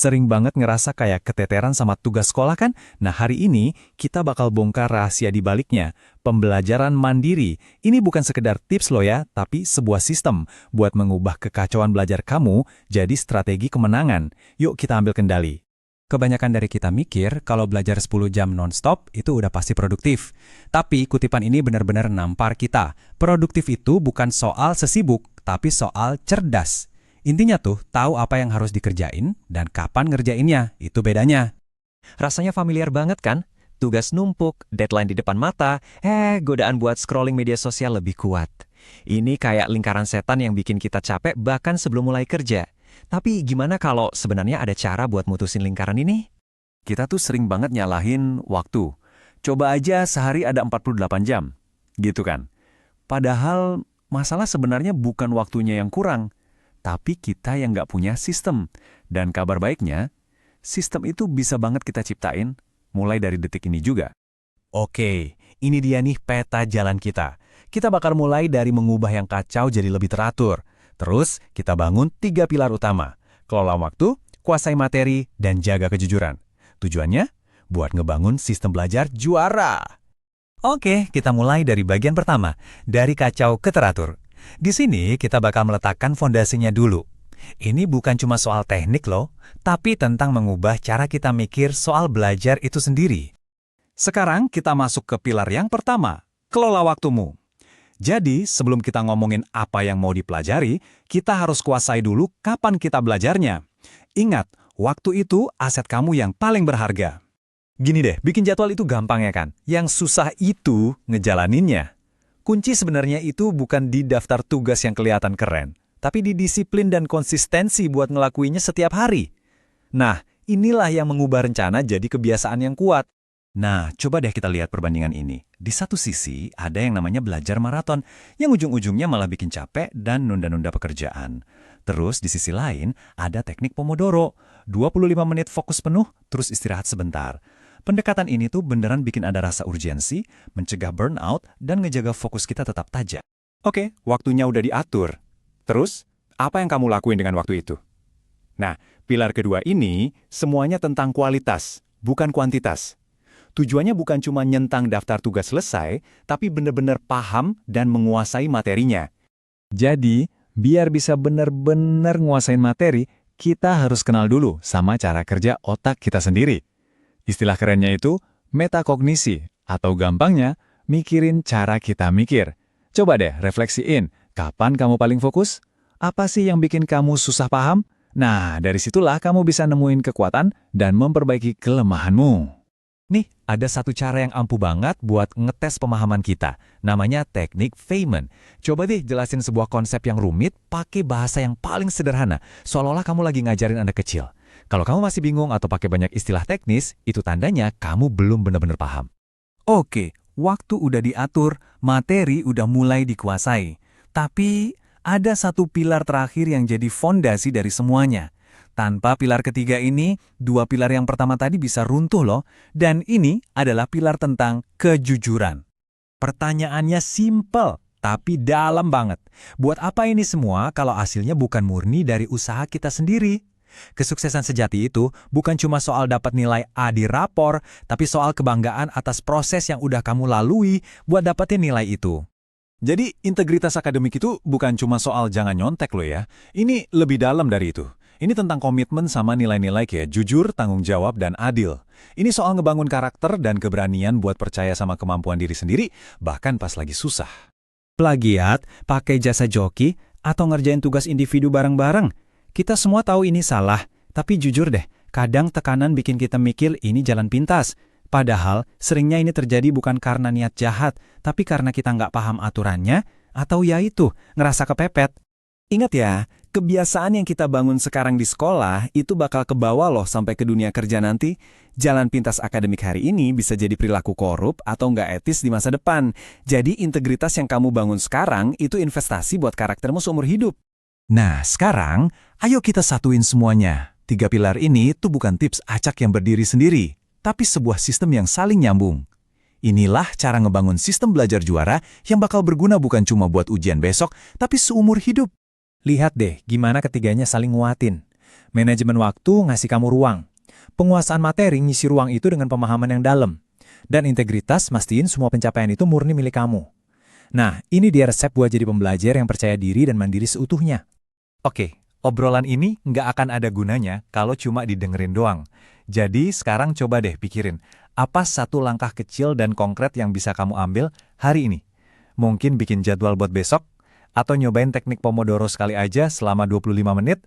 Sering banget ngerasa kayak keteteran sama tugas sekolah kan? Nah, hari ini kita bakal bongkar rahasia di baliknya. Pembelajaran mandiri. Ini bukan sekedar tips loh ya, tapi sebuah sistem buat mengubah kekacauan belajar kamu jadi strategi kemenangan. Yuk kita ambil kendali. Kebanyakan dari kita mikir kalau belajar 10 jam non-stop itu udah pasti produktif. Tapi kutipan ini benar-benar nampar kita. Produktif itu bukan soal sesibuk, tapi soal cerdas. Intinya tuh, tahu apa yang harus dikerjain dan kapan ngerjainnya, itu bedanya. Rasanya familiar banget kan? Tugas numpuk, deadline di depan mata, godaan buat scrolling media sosial lebih kuat. Ini kayak lingkaran setan yang bikin kita capek bahkan sebelum mulai kerja. Tapi gimana kalau sebenarnya ada cara buat mutusin lingkaran ini? Kita tuh sering banget nyalahin waktu. Coba aja sehari ada 48 jam, gitu kan? Padahal masalah sebenarnya bukan waktunya yang kurang, tapi kita yang nggak punya sistem. Dan kabar baiknya, sistem itu bisa banget kita ciptain, mulai dari detik ini juga. Oke, ini dia nih peta jalan kita. Kita bakal mulai dari mengubah yang kacau jadi lebih teratur. Terus, kita bangun 3 pilar utama. Kelola waktu, kuasai materi, dan jaga kejujuran. Tujuannya? Buat ngebangun sistem belajar juara. Oke, kita mulai dari bagian pertama, dari kacau ke teratur. Di sini kita bakal meletakkan fondasinya dulu. Ini bukan cuma soal teknik loh, tapi tentang mengubah cara kita mikir soal belajar itu sendiri. Sekarang kita masuk ke pilar yang pertama, kelola waktumu. Jadi sebelum kita ngomongin apa yang mau dipelajari, kita harus kuasai dulu kapan kita belajarnya. Ingat, waktu itu aset kamu yang paling berharga. Gini deh, bikin jadwal itu gampang ya kan? Yang susah itu ngejalaninnya. Kunci sebenarnya itu bukan di daftar tugas yang kelihatan keren, tapi di disiplin dan konsistensi buat ngelakuinnya setiap hari. Nah, inilah yang mengubah rencana jadi kebiasaan yang kuat. Nah, coba deh kita lihat perbandingan ini. Di satu sisi, ada yang namanya belajar maraton, yang ujung-ujungnya malah bikin capek dan nunda-nunda pekerjaan. Terus di sisi lain, ada teknik Pomodoro, 25 menit fokus penuh, terus istirahat sebentar. Pendekatan ini tuh beneran bikin ada rasa urgensi, mencegah burnout, dan ngejaga fokus kita tetap tajam. Oke, waktunya udah diatur. Terus, apa yang kamu lakuin dengan waktu itu? Nah, pilar kedua ini semuanya tentang kualitas, bukan kuantitas. Tujuannya bukan cuma nyentang daftar tugas selesai, tapi bener-bener paham dan menguasai materinya. Jadi, biar bisa bener-bener nguasain materi, kita harus kenal dulu sama cara kerja otak kita sendiri. Istilah kerennya itu metakognisi, atau gampangnya mikirin cara kita mikir. Coba deh refleksiin, kapan kamu paling fokus? Apa sih yang bikin kamu susah paham? Nah, dari situlah kamu bisa nemuin kekuatan dan memperbaiki kelemahanmu. Nih, ada satu cara yang ampuh banget buat ngetes pemahaman kita. Namanya teknik Feynman. Coba deh jelasin sebuah konsep yang rumit pakai bahasa yang paling sederhana, seolah-olah kamu lagi ngajarin anak kecil. Kalau kamu masih bingung atau pakai banyak istilah teknis, itu tandanya kamu belum benar-benar paham. Oke, waktu udah diatur, materi udah mulai dikuasai. Tapi ada satu pilar terakhir yang jadi fondasi dari semuanya. Tanpa pilar ketiga ini, 2 pilar yang pertama tadi bisa runtuh loh. Dan ini adalah pilar tentang kejujuran. Pertanyaannya simpel, tapi dalam banget. Buat apa ini semua kalau hasilnya bukan murni dari usaha kita sendiri? Kesuksesan sejati itu bukan cuma soal dapat nilai A di rapor, tapi soal kebanggaan atas proses yang udah kamu lalui buat dapetin nilai itu. Jadi integritas akademik itu bukan cuma soal jangan nyontek loh ya. Ini lebih dalam dari itu. Ini tentang komitmen sama nilai-nilai kayak jujur, tanggung jawab, dan adil. Ini soal ngebangun karakter dan keberanian buat percaya sama kemampuan diri sendiri, bahkan pas lagi susah. Plagiat, pakai jasa joki, atau ngerjain tugas individu bareng-bareng. Kita semua tahu ini salah, tapi jujur deh, kadang tekanan bikin kita mikir ini jalan pintas. Padahal, seringnya ini terjadi bukan karena niat jahat, tapi karena kita nggak paham aturannya, atau ya itu, ngerasa kepepet. Ingat ya, kebiasaan yang kita bangun sekarang di sekolah itu bakal kebawa loh sampai ke dunia kerja nanti. Jalan pintas akademik hari ini bisa jadi perilaku korup atau nggak etis di masa depan. Jadi integritas yang kamu bangun sekarang itu investasi buat karaktermu seumur hidup. Nah, sekarang, ayo kita satuin semuanya. 3 pilar ini tuh bukan tips acak yang berdiri sendiri, tapi sebuah sistem yang saling nyambung. Inilah cara ngebangun sistem belajar juara yang bakal berguna bukan cuma buat ujian besok, tapi seumur hidup. Lihat deh gimana ketiganya saling nguatin. Manajemen waktu ngasih kamu ruang. Penguasaan materi ngisi ruang itu dengan pemahaman yang dalam. Dan integritas mastiin semua pencapaian itu murni milik kamu. Nah, ini dia resep buat jadi pembelajar yang percaya diri dan mandiri seutuhnya. Oke, obrolan ini nggak akan ada gunanya kalau cuma didengerin doang. Jadi sekarang coba deh pikirin, apa satu langkah kecil dan konkret yang bisa kamu ambil hari ini? Mungkin bikin jadwal buat besok, atau nyobain teknik Pomodoro sekali aja selama 25 menit,